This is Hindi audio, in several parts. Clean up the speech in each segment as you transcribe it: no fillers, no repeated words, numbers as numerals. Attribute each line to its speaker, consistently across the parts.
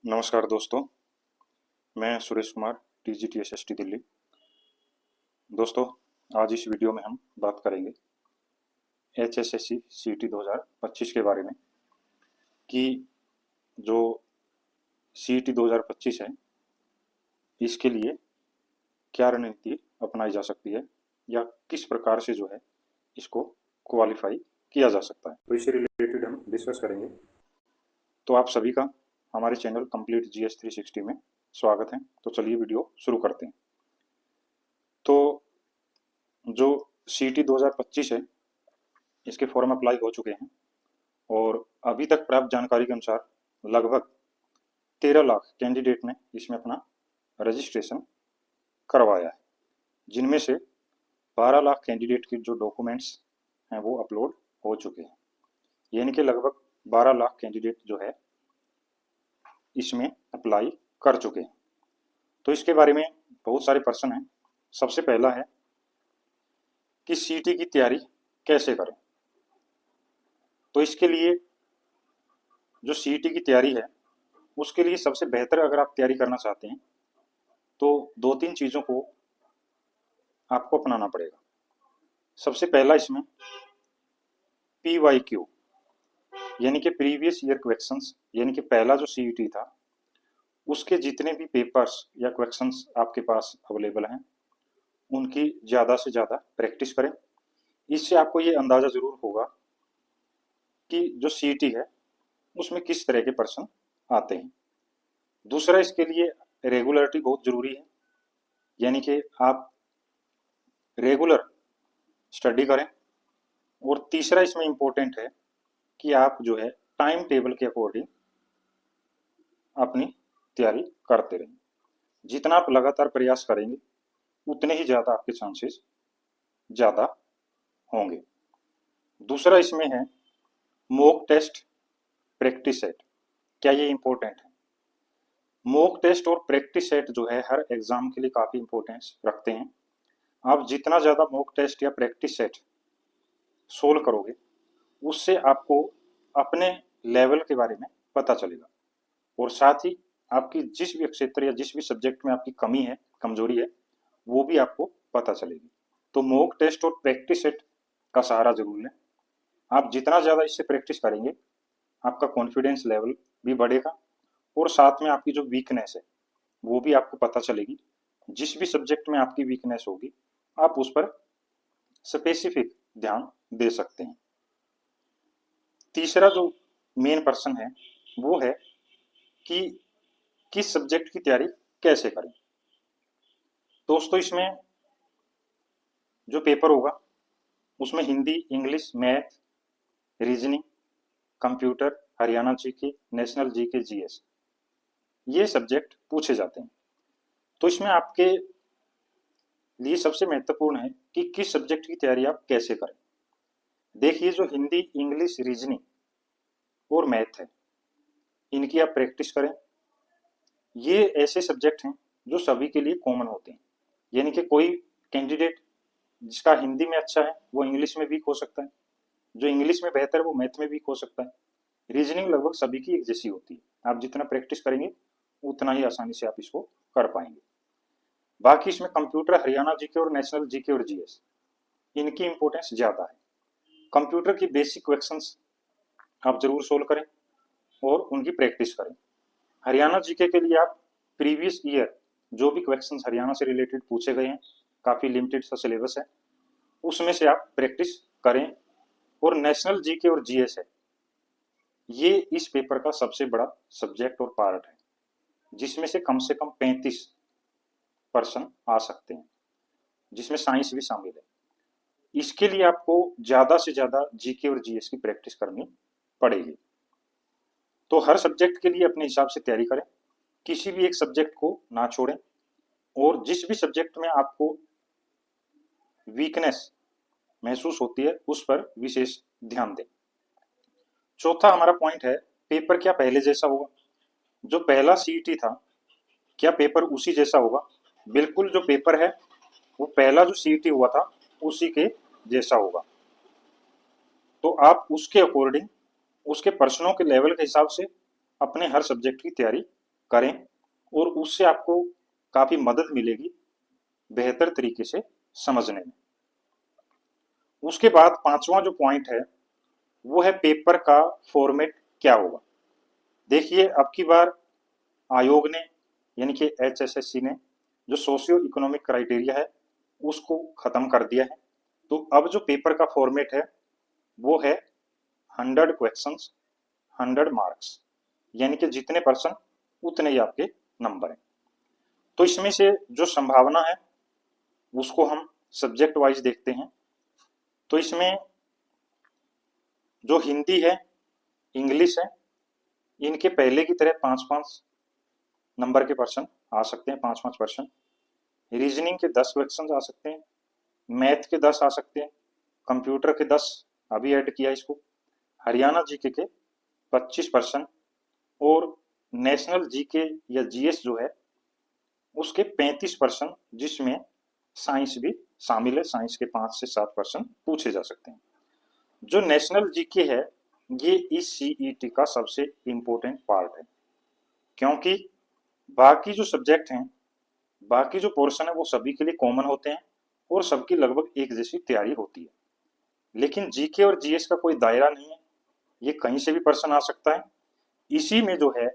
Speaker 1: नमस्कार दोस्तों, मैं सुरेश कुमार, TGTSST दिल्ली। दोस्तों, आज इस वीडियो में हम बात करेंगे HSSC CET 2025 के बारे में कि जो CET 2025 है, इसके लिए क्या रणनीति अपनाई जा सकती है या किस प्रकार से जो है इसको क्वालिफाई किया जा सकता है, तो इससे रिलेटेड हम डिस्कस करेंगे। तो आप सभी का हमारे चैनल कंप्लीट GS 360 में स्वागत है। तो चलिए वीडियो शुरू करते हैं। तो जो CET 2025 है, इसके फॉर्म अप्लाई हो चुके हैं और अभी तक प्राप्त जानकारी के अनुसार लगभग 13 लाख कैंडिडेट ने इसमें अपना रजिस्ट्रेशन करवाया है, जिनमें से 12 लाख कैंडिडेट के जो डॉक्यूमेंट्स हैं वो अपलोड हो चुके हैं। यानी कि लगभग 12 लाख कैंडिडेट जो है इसमें अप्लाई कर चुके हैं। तो इसके बारे में बहुत सारे प्रश्न हैं। सबसे पहला है कि CET की तैयारी कैसे करें। तो इसके लिए जो CET की तैयारी है उसके लिए सबसे बेहतर अगर आप तैयारी करना चाहते हैं तो 2-3 चीज़ों को आपको अपनाना पड़ेगा। सबसे पहला इसमें PYQ यानी कि प्रीवियस ईयर क्वेश्चंस, यानी कि पहला जो CET था उसके जितने भी पेपर्स या क्वेश्चंस आपके पास अवेलेबल हैं उनकी ज़्यादा से ज़्यादा प्रैक्टिस करें। इससे आपको ये अंदाज़ा ज़रूर होगा कि जो CET है उसमें किस तरह के प्रश्न आते हैं। दूसरा, इसके लिए रेगुलरिटी बहुत ज़रूरी है, यानी कि आप रेगुलर स्टडी करें। और तीसरा इसमें इम्पोर्टेंट है कि आप जो है टाइम टेबल के अकॉर्डिंग अपनी तैयारी करते रहें। जितना आप लगातार प्रयास करेंगे उतने ही ज़्यादा आपके चांसेस ज़्यादा होंगे। दूसरा इसमें है मॉक टेस्ट प्रैक्टिस सेट। क्या ये इम्पोर्टेंट है? मॉक टेस्ट और प्रैक्टिस सेट जो है हर एग्जाम के लिए काफ़ी इम्पोर्टेंस रखते हैं। आप जितना ज़्यादा मॉक टेस्ट या प्रैक्टिस सेट सोल्व करोगे उससे आपको अपने लेवल के बारे में पता चलेगा और साथ ही आपकी जिस भी क्षेत्र या जिस भी सब्जेक्ट में आपकी कमी है, कमजोरी है, वो भी आपको पता चलेगी। तो मॉक टेस्ट और प्रैक्टिस सेट का सहारा जरूर लें। आप जितना ज़्यादा इससे प्रैक्टिस करेंगे आपका कॉन्फिडेंस लेवल भी बढ़ेगा और साथ में आपकी जो वीकनेस है वो भी आपको पता चलेगी। जिस भी सब्जेक्ट में आपकी वीकनेस होगी आप उस पर स्पेसिफिक ध्यान दे सकते हैं। तीसरा जो मेन प्रश्न है वो है कि किस सब्जेक्ट की तैयारी कैसे करें। दोस्तों, इसमें जो पेपर होगा उसमें Hindi, English, math, reasoning, computer, Haryana GK, national GK, GS, ये सब्जेक्ट पूछे जाते हैं। तो इसमें आपके लिए सबसे महत्वपूर्ण है कि किस सब्जेक्ट की तैयारी आप कैसे करें। देखिए, जो हिंदी, इंग्लिश, रीजनिंग और मैथ है इनकी आप प्रैक्टिस करें। ये ऐसे सब्जेक्ट हैं जो सभी के लिए कॉमन होते हैं, यानी कि कोई कैंडिडेट जिसका हिंदी में अच्छा है वो इंग्लिश में वीक हो सकता है, जो इंग्लिश में बेहतर है वो मैथ में वीक हो सकता है। रीजनिंग लगभग सभी की एक जैसी होती है। आप जितना प्रैक्टिस करेंगे उतना ही आसानी से आप इसको कर पाएंगे। बाकी इसमें कंप्यूटर, हरियाणा जीके और नेशनल जीके और GS, इनकी इंपॉर्टेंस ज्यादा है। कंप्यूटर की बेसिक क्वेश्चंस आप जरूर सोल्व करें और उनकी प्रैक्टिस करें। हरियाणा जीके के लिए आप प्रीवियस ईयर जो भी क्वेश्चंस हरियाणा से रिलेटेड पूछे गए हैं, काफी लिमिटेड सा सिलेबस है, उसमें से आप प्रैक्टिस करें। और नेशनल जीके और GS है, ये इस पेपर का सबसे बड़ा सब्जेक्ट और पार्ट है, जिसमें से कम 35 पर्सन आ सकते हैं, जिसमें साइंस भी शामिल है। इसके लिए आपको ज्यादा से ज्यादा जीके और GS की प्रैक्टिस करनी पड़ेगी। तो हर सब्जेक्ट के लिए अपने हिसाब से तैयारी करें, किसी भी एक सब्जेक्ट को ना छोड़ें और जिस भी सब्जेक्ट में आपको वीकनेस महसूस होती है उस पर विशेष ध्यान दें। चौथा हमारा पॉइंट है, पेपर क्या पहले जैसा होगा? जो पहला CET था क्या पेपर उसी जैसा होगा? बिल्कुल, जो पेपर है वो पहला जो CET हुआ था उसी के जैसा होगा। तो आप उसके अकॉर्डिंग, उसके प्रश्नों के लेवल के हिसाब से अपने हर सब्जेक्ट की तैयारी करें और उससे आपको काफी मदद मिलेगी बेहतर तरीके से समझने में। उसके बाद पांचवा जो पॉइंट है वो है पेपर का फॉर्मेट क्या होगा। देखिए अब की बार आयोग ने यानी कि HSSC ने जो सोशियो इकोनॉमिक क्राइटेरिया है उसको खत्म कर दिया है। तो अब जो पेपर का फॉर्मेट है वो है 100 क्वेश्चंस 100 मार्क्स, यानी कि जितने पर्सन उतने ही आपके नंबर हैं। तो इसमें से जो संभावना है उसको हम सब्जेक्ट वाइज देखते हैं। तो इसमें जो हिंदी है, इंग्लिश है, इनके पहले की तरह 5-5 नंबर के पर्सन आ सकते हैं, 5-5%। रीजनिंग के 10 क्वेश्चन आ सकते हैं, मैथ के 10 आ सकते हैं, कंप्यूटर के 10 अभी ऐड किया इसको, हरियाणा जीके के 25% और नेशनल जीके या जीएस जो है उसके 35%, जिसमें साइंस भी शामिल है। साइंस के 5 से 7% पूछे जा सकते हैं। जो नेशनल जीके है ये इस सीईटी का सबसे इंपॉर्टेंट पार्ट है, क्योंकि बाकी जो सब्जेक्ट हैं, बाकी जो पोर्शन है वो सभी के लिए कॉमन होते हैं और सबकी लगभग एक जैसी तैयारी होती है। लेकिन जीके और जीएस का कोई दायरा नहीं है, ये कहीं से भी पर्सन आ सकता है। इसी में जो है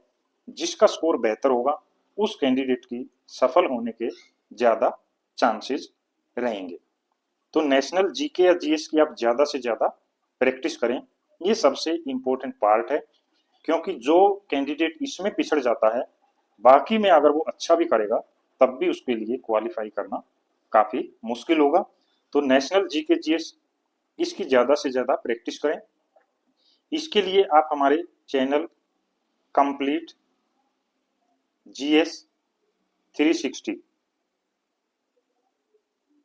Speaker 1: जिसका स्कोर बेहतर होगा उस कैंडिडेट की सफल होने के ज्यादा चांसेस रहेंगे। तो नेशनल जीके या जीएस की आप ज्यादा से ज्यादा प्रैक्टिस करें, ये सबसे इंपॉर्टेंट पार्ट है। क्योंकि जो कैंडिडेट इसमें पिछड़ जाता है, बाकी में अगर वो अच्छा भी करेगा तब भी उसके लिए क्वालिफाई करना काफी मुश्किल होगा। तो नेशनल जीके जीएस इसकी ज्यादा से ज्यादा प्रैक्टिस करें। इसके लिए आप हमारे channel complete GS 360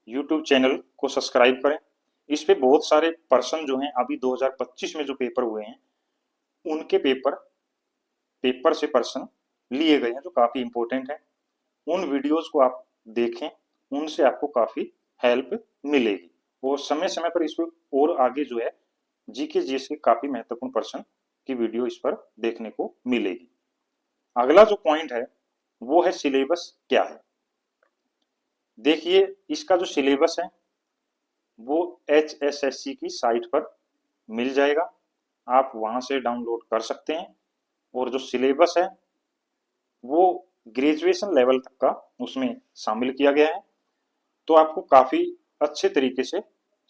Speaker 1: YouTube channel को सब्सक्राइब करें। इस पे बहुत सारे पर्सन जो हैं अभी 2025 में जो पेपर हुए हैं उनके पेपर से पर्सन लिए गए हैं जो काफी इंपॉर्टेंट है। उन वीडियोस को आप देखें, उनसे आपको काफी हेल्प मिलेगी और समय समय पर इस पे और आगे जो है जीके जीएस के काफी महत्वपूर्ण पर्सन की वीडियो इस पर देखने को मिलेगी। अगला जो पॉइंट है वो है सिलेबस क्या है। देखिए इसका जो सिलेबस है वो HSSC की साइट पर मिल जाएगा, आप वहां से डाउनलोड कर सकते हैं। और जो सिलेबस है वो ग्रेजुएशन लेवल तक का उसमें शामिल किया गया है। तो आपको काफी अच्छे तरीके से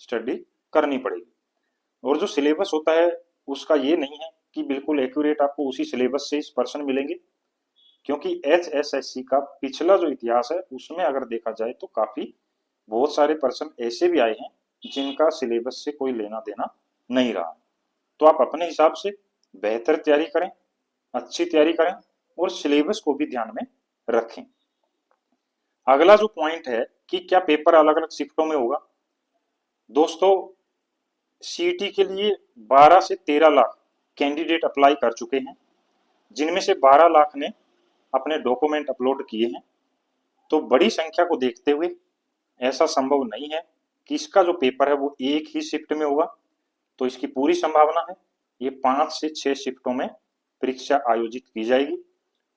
Speaker 1: स्टडी करनी पड़ेगी। और जो सिलेबस होता है उसका ये नहीं है कि बिल्कुल एक्यूरेट आपको उसी सिलेबस से इस पर्सन मिलेंगे, क्योंकि HSSC का पिछला जो इतिहास है उसमें अगर देखा जाए तो काफी बहुत सारे पर्सन ऐसे भी आए हैं जिनका सिलेबस से कोई लेना देना नहीं रहा। तो आप अपने हिसाब से बेहतर तैयारी करें, अच्छी तैयारी करें और सिलेबस को भी ध्यान में रखें। अगला जो पॉइंट है कि क्या पेपर अलग अलग शिफ्टों में होगा। दोस्तों सीईटी के लिए 12 से 13 लाख कैंडिडेट अप्लाई कर चुके हैं, जिनमें से 12 लाख ने अपने डॉक्यूमेंट अपलोड किए हैं। तो बड़ी संख्या को देखते हुए ऐसा संभव नहीं है कि इसका जो पेपर है वो एक ही शिफ्ट में होगा। तो इसकी पूरी संभावना है ये 5 से 6 शिफ्टों में परीक्षा आयोजित की जाएगी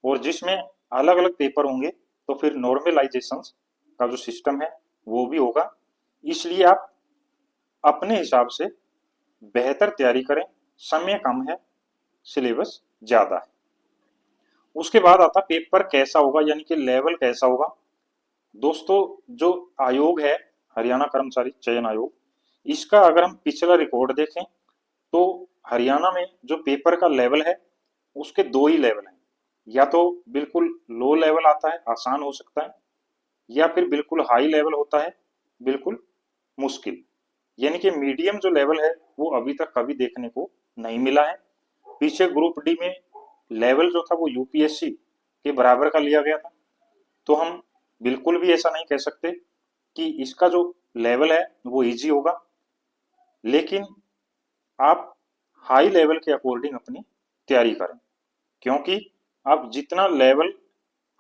Speaker 1: और जिसमें अलग अलग पेपर होंगे। तो फिर नॉर्मलाइजेशन का जो सिस्टम है वो भी होगा। इसलिए आप अपने हिसाब से बेहतर तैयारी करें, समय कम है, सिलेबस ज्यादा है। उसके बाद आता पेपर कैसा होगा, यानी कि लेवल कैसा होगा। दोस्तों जो आयोग है हरियाणा कर्मचारी चयन आयोग, इसका अगर हम पिछला रिकॉर्ड देखें तो हरियाणा में जो पेपर का लेवल है उसके 2 ही लेवल हैं। या तो बिल्कुल लो लेवल आता है, आसान हो सकता है, या फिर बिल्कुल हाई लेवल होता है, बिल्कुल मुश्किल। यानी कि मीडियम जो लेवल है वो अभी तक कभी देखने को नहीं मिला है। पीछे ग्रुप डी में लेवल जो था वो यूपीएससी के बराबर का लिया गया था। तो हम बिल्कुल भी ऐसा नहीं कह सकते कि इसका जो लेवल है वो इजी होगा, लेकिन आप हाई लेवल के अकॉर्डिंग अपनी तैयारी करें। क्योंकि आप जितना लेवल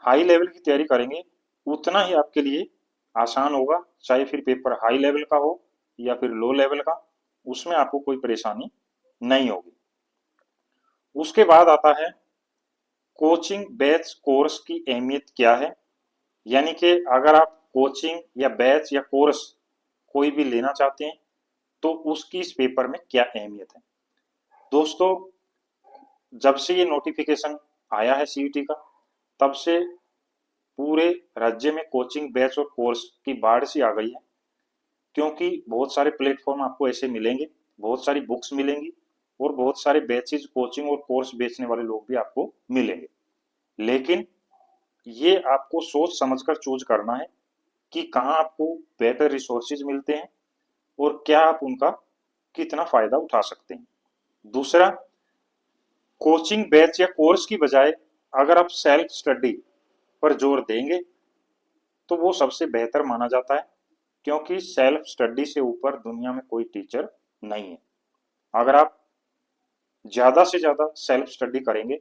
Speaker 1: हाई लेवल की तैयारी करेंगे उतना ही आपके लिए आसान होगा, चाहे फिर पेपर हाई लेवल का हो या फिर लो लेवल का, उसमें आपको कोई परेशानी नहीं होगी। उसके बाद आता है कोचिंग बैच कोर्स की अहमियत क्या है, यानी कि अगर आप कोचिंग या बैच या कोर्स कोई भी लेना चाहते हैं तो उसकी इस पेपर में क्या अहमियत है। दोस्तों, जब से ये नोटिफिकेशन आया है सीईटी का, तब से पूरे राज्य में कोचिंग बैच और कोर्स की बाढ़ सी आ गई है, क्योंकि बहुत सारे प्लेटफॉर्म आपको ऐसे मिलेंगे, बहुत सारी बुक्स मिलेंगी और बहुत सारे बैचेज कोचिंग और कोर्स बेचने वाले लोग भी आपको मिलेंगे। लेकिन ये आपको सोच समझकर चूज करना है कि कहाँ आपको बेटर रिसोर्सेज मिलते हैं और क्या आप उनका कितना फायदा उठा सकते हैं। दूसरा, कोचिंग बैच या कोर्स की बजाय अगर आप सेल्फ स्टडी पर जोर देंगे तो वो सबसे बेहतर माना जाता है, क्योंकि सेल्फ स्टडी से ऊपर दुनिया में कोई टीचर नहीं है। अगर आप ज्यादा से ज्यादा सेल्फ स्टडी करेंगे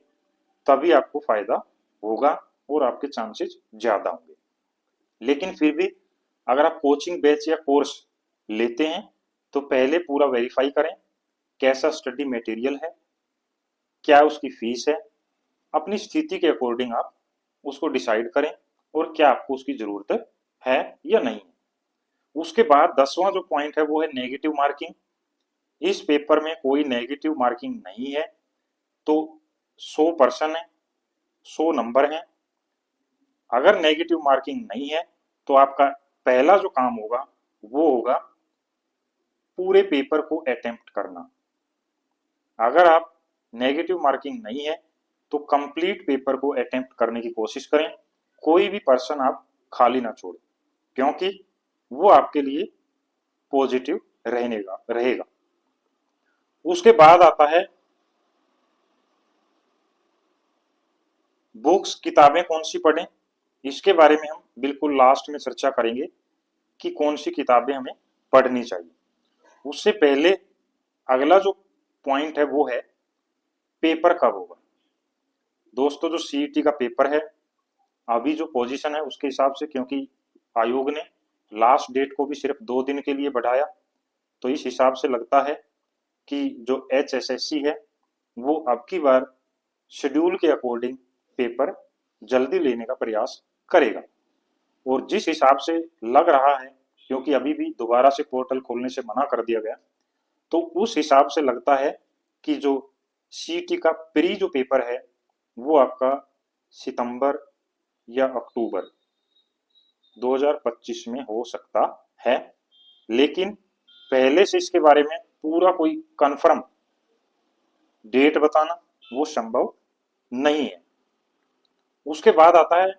Speaker 1: तभी आपको फायदा होगा और आपके चांसेस ज्यादा होंगे। लेकिन फिर भी अगर आप कोचिंग बैच या कोर्स लेते हैं तो पहले पूरा वेरीफाई करें, कैसा स्टडी मटेरियल है, क्या उसकी फीस है, अपनी स्थिति के अकॉर्डिंग आप उसको डिसाइड करें और क्या आपको उसकी जरूरत है या नहीं है। उसके बाद 10वां जो पॉइंट है वो है नेगेटिव मार्किंग। इस पेपर में कोई नेगेटिव मार्किंग नहीं है, तो 100% है, 100 नंबर हैं। अगर नेगेटिव मार्किंग नहीं है तो आपका पहला जो काम होगा वो होगा पूरे पेपर को अटेम्प्ट करना। अगर आप नेगेटिव मार्किंग नहीं है तो कंप्लीट पेपर को अटेम्प्ट करने की कोशिश करें, कोई भी पर्सन आप खाली ना छोड़ें, क्योंकि वो आपके लिए पॉजिटिव रहेगा। उसके बाद आता है बुक्स, किताबें कौन सी पढ़ें। इसके बारे में हम बिल्कुल लास्ट में चर्चा करेंगे कि कौन सी किताबें हमें पढ़नी चाहिए। उससे पहले अगला जो पॉइंट है वो है पेपर कब होगा। दोस्तों, जो सीईटी का पेपर है, अभी जो पोजीशन है उसके हिसाब से, क्योंकि आयोग ने लास्ट डेट को भी सिर्फ 2 दिन के लिए बढ़ाया, तो इस हिसाब से लगता है कि जो एचएसएससी है वो अब की बार शेड्यूल के अकॉर्डिंग पेपर जल्दी लेने का प्रयास करेगा। और जिस हिसाब से लग रहा है, क्योंकि अभी भी दोबारा से पोर्टल खोलने से मना कर दिया गया, तो उस हिसाब से लगता है कि जो सीईटी का प्री जो पेपर है वो आपका सितंबर या अक्टूबर 2025 में हो सकता है। लेकिन पहले से इसके बारे में पूरा कोई कंफर्म डेट बताना वो संभव नहीं है। उसके बाद आता है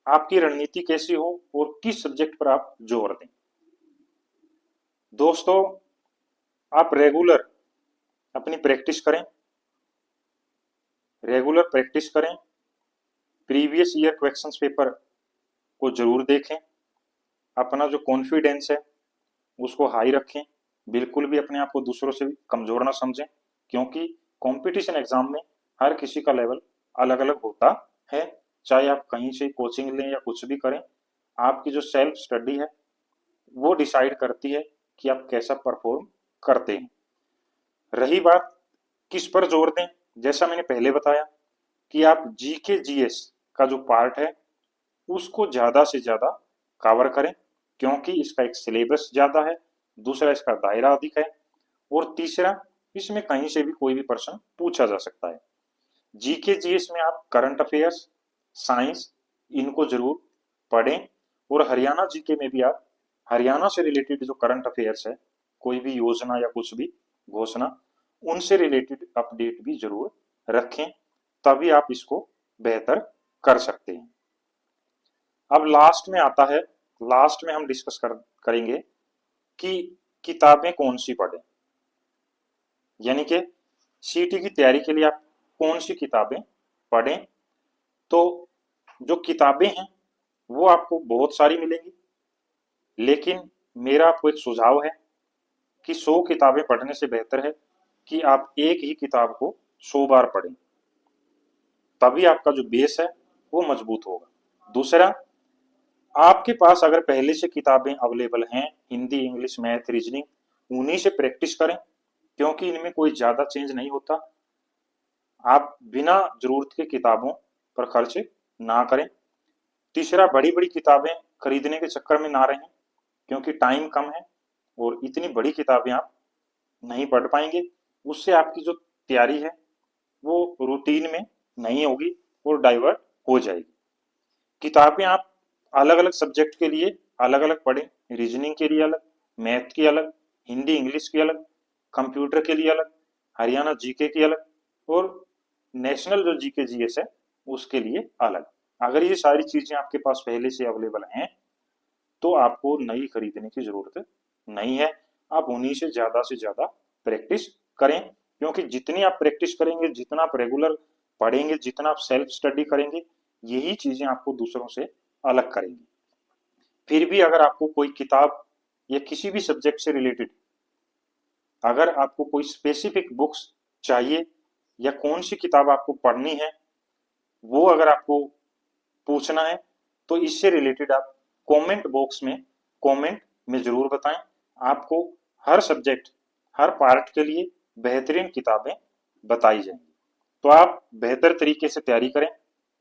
Speaker 1: आपकी रणनीति कैसी हो और किस सब्जेक्ट पर आप जोर दें। दोस्तों, आप रेगुलर अपनी प्रैक्टिस करें, रेगुलर प्रैक्टिस करें, प्रीवियस ईयर क्वेश्चंस पेपर को जरूर देखें, अपना जो कॉन्फिडेंस है उसको हाई रखें, बिल्कुल भी अपने आप को दूसरों से कमजोर ना समझें, क्योंकि कंपटीशन एग्जाम में हर किसी का लेवल अलग अलग होता है। चाहे आप कहीं से कोचिंग लें या कुछ भी करें, आपकी जो सेल्फ स्टडी है वो डिसाइड करती है कि आप कैसा परफॉर्म करते हैं। रही बात किस पर जोर दें, जैसा मैंने पहले बताया कि आप जीके जीएस का जो पार्ट है उसको ज्यादा से ज्यादा कवर करें, क्योंकि इसका एक सिलेबस ज्यादा है, दूसरा इसका दायरा अधिक है, और तीसरा इसमें कहीं से भी कोई भी प्रश्न पूछा जा सकता है। जीके जीएस में आप करंट अफेयर्स, साइंस, इनको जरूर पढ़ें, और हरियाणा जीके में भी आप हरियाणा से रिलेटेड जो करंट अफेयर्स है, कोई भी योजना या कुछ भी घोषणा, उनसे रिलेटेड अपडेट भी जरूर रखें, तभी आप इसको बेहतर कर सकते हैं। अब लास्ट में आता है, लास्ट में हम डिस्कस करेंगे कि किताबें कौन सी पढ़ें, यानी कि सीटी की तैयारी के लिए आप कौन सी किताबें पढ़ें। तो जो किताबें हैं वो आपको बहुत सारी मिलेंगी, लेकिन मेरा आपको एक सुझाव है कि 100 किताबें पढ़ने से बेहतर है कि आप एक ही किताब को 100 बार पढ़ें, तभी आपका जो बेस है वो मजबूत होगा। दूसरा, आपके पास अगर पहले से किताबें अवेलेबल हैं, हिंदी, इंग्लिश, मैथ, रीजनिंग, उन्हीं से प्रैक्टिस करें, क्योंकि इनमें कोई ज्यादा चेंज नहीं होता। आप बिना जरूरत के किताबों पर खर्च ना करें। तीसरा, बड़ी बड़ी किताबें खरीदने के चक्कर में ना रहें, क्योंकि टाइम कम है और इतनी बड़ी किताबें आप नहीं पढ़ पाएंगे। उससे आपकी जो तैयारी है वो रूटीन में नहीं होगी और डाइवर्ट हो जाएगी। किताबें आप अलग अलग सब्जेक्ट के लिए अलग अलग पढ़ें। रीजनिंग के लिए अलग, मैथ की अलग, हिंदी इंग्लिश की अलग, कंप्यूटर के लिए अलग, हरियाणा जीके की अलग, और नेशनल जो जीके जीएस है उसके लिए अलग। अगर ये सारी चीजें आपके पास पहले से अवेलेबल हैं तो आपको नई खरीदने की जरूरत नहीं है। आप उन्हीं से ज्यादा प्रैक्टिस करें, क्योंकि जितनी आप प्रैक्टिस करेंगे, जितना आप रेगुलर पढ़ेंगे, जितना आप सेल्फ स्टडी करेंगे, यही चीजें आपको दूसरों से अलग करेंगी। फिर भी अगर आपको कोई किताब या किसी भी सब्जेक्ट से रिलेटेड अगर आपको कोई स्पेसिफिक बुक्स चाहिए या कौन सी किताब आपको पढ़नी है वो अगर आपको पूछना है तो इससे रिलेटेड आप कमेंट बॉक्स में कमेंट में जरूर बताएं। आपको हर सब्जेक्ट, हर पार्ट के लिए बेहतरीन किताबें बताई जाएंगी। तो आप बेहतर तरीके से तैयारी करें,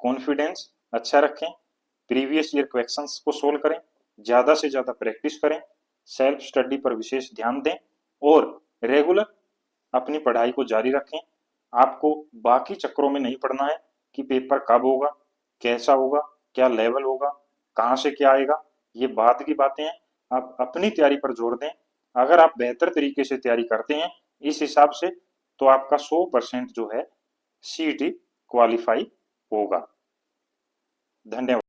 Speaker 1: कॉन्फिडेंस अच्छा रखें, प्रीवियस ईयर क्वेश्चंस को सोल्व करें, ज्यादा से ज्यादा प्रैक्टिस करें, सेल्फ स्टडी पर विशेष ध्यान दें और रेगुलर अपनी पढ़ाई को जारी रखें। आपको बाकी चक्करों में नहीं पड़ना है कि पेपर कब होगा, कैसा होगा, क्या लेवल होगा, कहाँ से क्या आएगा, ये बाद की बातें हैं। आप अपनी तैयारी पर जोर दें। अगर आप बेहतर तरीके से तैयारी करते हैं इस हिसाब से तो आपका 100% जो है सीईटी क्वालिफाई होगा। धन्यवाद।